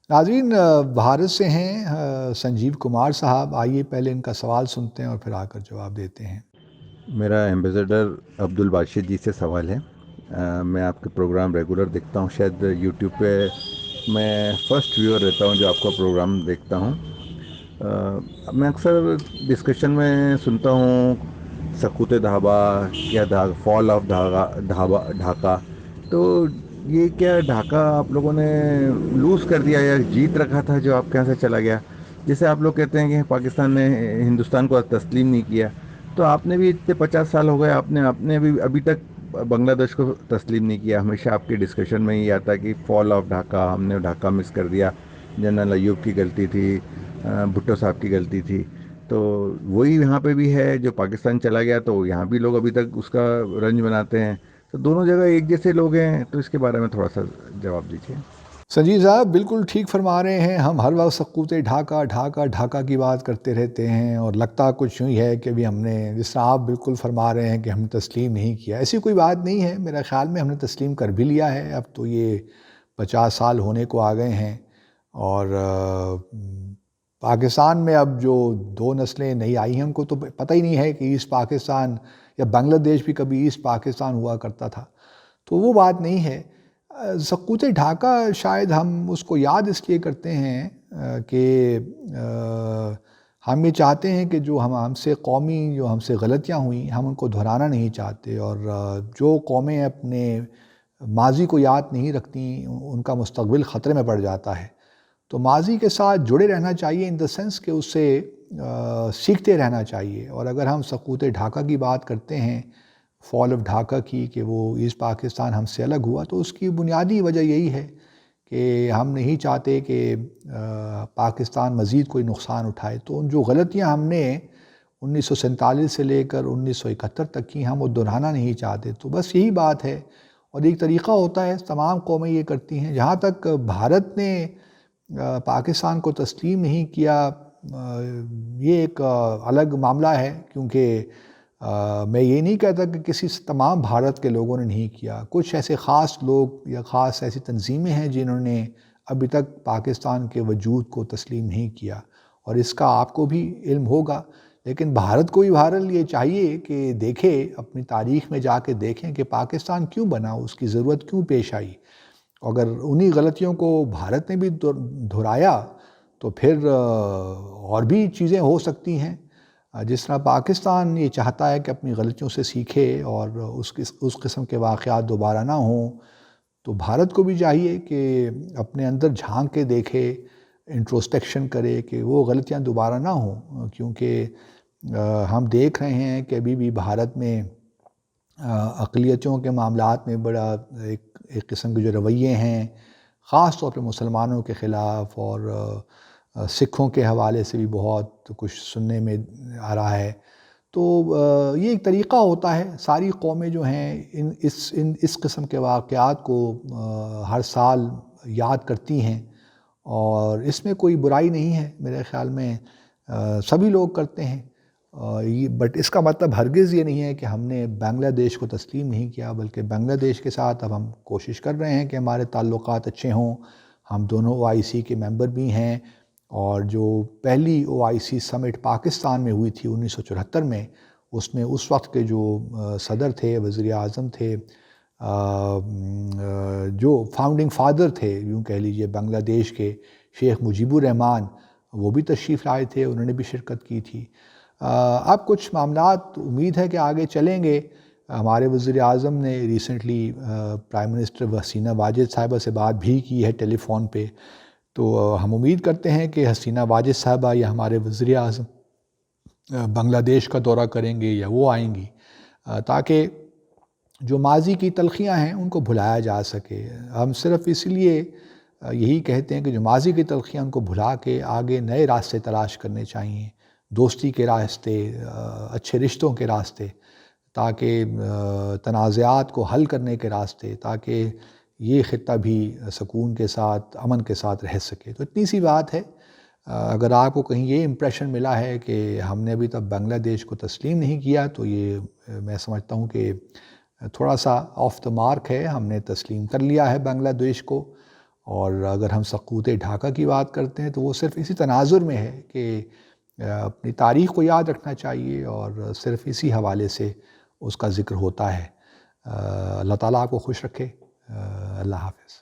ناظرین، بھارت سے ہیں سنجیو کمار صاحب. آئیے پہلے ان کا سوال سنتے ہیں اور پھر آ کر جواب دیتے ہیں. میرا ایمبیسڈر عبد الباشد جی سے سوال ہے. میں آپ کے پروگرام ریگولر دیکھتا ہوں، شاید یوٹیوب پہ میں فرسٹ ویور رہتا ہوں جو آپ کا پروگرام دیکھتا ہوں. میں اکثر ڈسکشن میں سنتا ہوں سقوط ڈھابا یا فال آف ڈھاکہ. تو یہ کیا ڈھاکہ آپ لوگوں نے لوز کر دیا یا جیت رکھا تھا جو آپ کے یہاں سے چلا گیا؟ جیسے آپ لوگ کہتے ہیں کہ پاکستان نے ہندوستان کو تسلیم نہیں کیا، تو آپ نے بھی اتنے 50 سال ہو گئے، آپ نے بھی ابھی تک بنگلہ دیش کو تسلیم نہیں کیا. ہمیشہ آپ کے ڈسکشن میں ہی آتا ہے کہ فال آف ڈھاکہ، ہم نے ڈھاکہ مس کر دیا، جنرل ایوب کی غلطی تھی، بھٹو صاحب کی غلطی تھی. تو وہی یہاں پہ بھی ہے، جو پاکستان چلا گیا تو یہاں بھی لوگ ابھی تک اس کا رنج بناتے ہیں. تو دونوں جگہ ایک جیسے لوگ ہیں، تو اس کے بارے میں تھوڑا سا جواب دیجیے. سنجیو صاحب بالکل ٹھیک فرما رہے ہیں. ہم ہر وقت سقوط ڈھاکہ ڈھاکہ ڈھاکہ کی بات کرتے رہتے ہیں، اور لگتا کچھ یوں ہی ہے کہ بھی ہم نے، جس طرح آپ بالکل فرما رہے ہیں کہ ہم تسلیم نہیں کیا. ایسی کوئی بات نہیں ہے. میرا خیال میں ہم نے تسلیم کر بھی لیا ہے. اب تو یہ 50 سال ہونے کو آ گئے ہیں، اور پاکستان میں اب جو 2 نسلیں نئی آئی ہیں ان کو تو پتہ ہی نہیں ہے کہ ایسٹ پاکستان یا بنگلہ دیش بھی کبھی ایسٹ پاکستان ہوا کرتا تھا. تو وہ بات نہیں ہے. سقوط ڈھاکہ شاید ہم اس کو یاد اس لیے کرتے ہیں کہ ہم یہ چاہتے ہیں کہ جو ہم سے قومی جو ہم سے غلطیاں ہوئیں ہم ان کو دہرانا نہیں چاہتے. اور جو قومیں اپنے ماضی کو یاد نہیں رکھتی ان کا مستقبل خطرے میں پڑ جاتا ہے. تو ماضی کے ساتھ جڑے رہنا چاہیے، ان دا سینس کہ اس سے سیکھتے رہنا چاہیے. اور اگر ہم سقوط ڈھاکہ کی بات کرتے ہیں، فال آف ڈھاکہ کی، کہ وہ ایسٹ پاکستان ہم سے الگ ہوا، تو اس کی بنیادی وجہ یہی ہے کہ ہم نہیں چاہتے کہ پاکستان مزید کوئی نقصان اٹھائے. تو ان جو غلطیاں ہم نے 1947 سے لے کر 1971 تک کی، ہم وہ دہرانا نہیں چاہتے. تو بس یہی بات ہے. اور ایک طریقہ ہوتا ہے، تمام قومیں یہ کرتی ہیں. جہاں تک بھارت نے پاکستان کو تسلیم نہیں کیا، یہ ایک الگ معاملہ ہے، کیونکہ میں یہ نہیں کہتا کہ تمام بھارت کے لوگوں نے نہیں کیا. کچھ ایسے خاص لوگ یا خاص ایسی تنظیمیں ہیں جنہوں نے ابھی تک پاکستان کے وجود کو تسلیم نہیں کیا، اور اس کا آپ کو بھی علم ہوگا. لیکن بھارت کو بھی بہرحال یہ چاہیے کہ دیکھے، اپنی تاریخ میں جا کے دیکھیں کہ پاکستان کیوں بنا، اس کی ضرورت کیوں پیش آئی. اگر انہی غلطیوں کو بھارت نے بھی دہرایا تو پھر اور بھی چیزیں ہو سکتی ہیں. جس طرح پاکستان یہ چاہتا ہے کہ اپنی غلطیوں سے سیکھے اور اس قسم کے واقعات دوبارہ نہ ہوں، تو بھارت کو بھی چاہیے کہ اپنے اندر جھانک کے دیکھے، انٹروسپیکشن کرے کہ وہ غلطیاں دوبارہ نہ ہوں. کیونکہ ہم دیکھ رہے ہیں کہ ابھی بھی بھارت میں اقلیتوں کے معاملات میں بڑا ایک قسم کے جو رویے ہیں، خاص طور پہ مسلمانوں کے خلاف، اور سکھوں کے حوالے سے بھی بہت کچھ سننے میں آ رہا ہے. تو یہ ایک طریقہ ہوتا ہے. ساری قومیں جو ہیں اس قسم کے واقعات کو ہر سال یاد کرتی ہیں، اور اس میں کوئی برائی نہیں ہے. میرے خیال میں سبھی لوگ کرتے ہیں. بٹ اس کا مطلب ہرگز یہ نہیں ہے کہ ہم نے بنگلہ دیش کو تسلیم نہیں کیا، بلکہ بنگلہ دیش کے ساتھ اب ہم کوشش کر رہے ہیں کہ ہمارے تعلقات اچھے ہوں. ہم دونوں OIC کے ممبر بھی ہیں، اور جو پہلی OIC سمٹ پاکستان میں ہوئی تھی 1974 میں، اس میں اس وقت کے جو صدر تھے، وزیر اعظم تھے، جو فاؤنڈنگ فادر تھے یوں کہہ لیجئے بنگلہ دیش کے، شیخ مجیب الرحمن، وہ بھی تشریف لائے تھے، انہوں نے بھی شرکت کی تھی. اب کچھ معاملات امید ہے کہ آگے چلیں گے. ہمارے وزیر اعظم نے ریسنٹلی پرائم منسٹر حسینہ واجد صاحبہ سے بات بھی کی ہے ٹیلی فون پہ. تو ہم امید کرتے ہیں کہ حسینہ واجد صاحبہ یا ہمارے وزیر اعظم بنگلہ دیش کا دورہ کریں گے یا وہ آئیں گی، تاکہ جو ماضی کی تلخیاں ہیں ان کو بھلایا جا سکے. ہم صرف اس لیے یہی کہتے ہیں کہ جو ماضی کی تلخیاں ان کو بھلا کے آگے نئے راستے تلاش کرنے چاہیے، دوستی کے راستے، اچھے رشتوں کے راستے، تاکہ تنازعات کو حل کرنے کے راستے، تاکہ یہ خطہ بھی سکون کے ساتھ، امن کے ساتھ رہ سکے. تو اتنی سی بات ہے. اگر آپ کو کہیں یہ امپریشن ملا ہے کہ ہم نے ابھی تک بنگلہ دیش کو تسلیم نہیں کیا، تو یہ میں سمجھتا ہوں کہ تھوڑا سا آف دا مارک ہے. ہم نے تسلیم کر لیا ہے بنگلہ دیش کو، اور اگر ہم سقوط ڈھاکہ کی بات کرتے ہیں تو وہ صرف اسی تناظر میں ہے کہ اپنی تاریخ کو یاد رکھنا چاہیے، اور صرف اسی حوالے سے اس کا ذکر ہوتا ہے۔ اللہ تعالیٰ آپ کو خوش رکھے۔ اللہ حافظ۔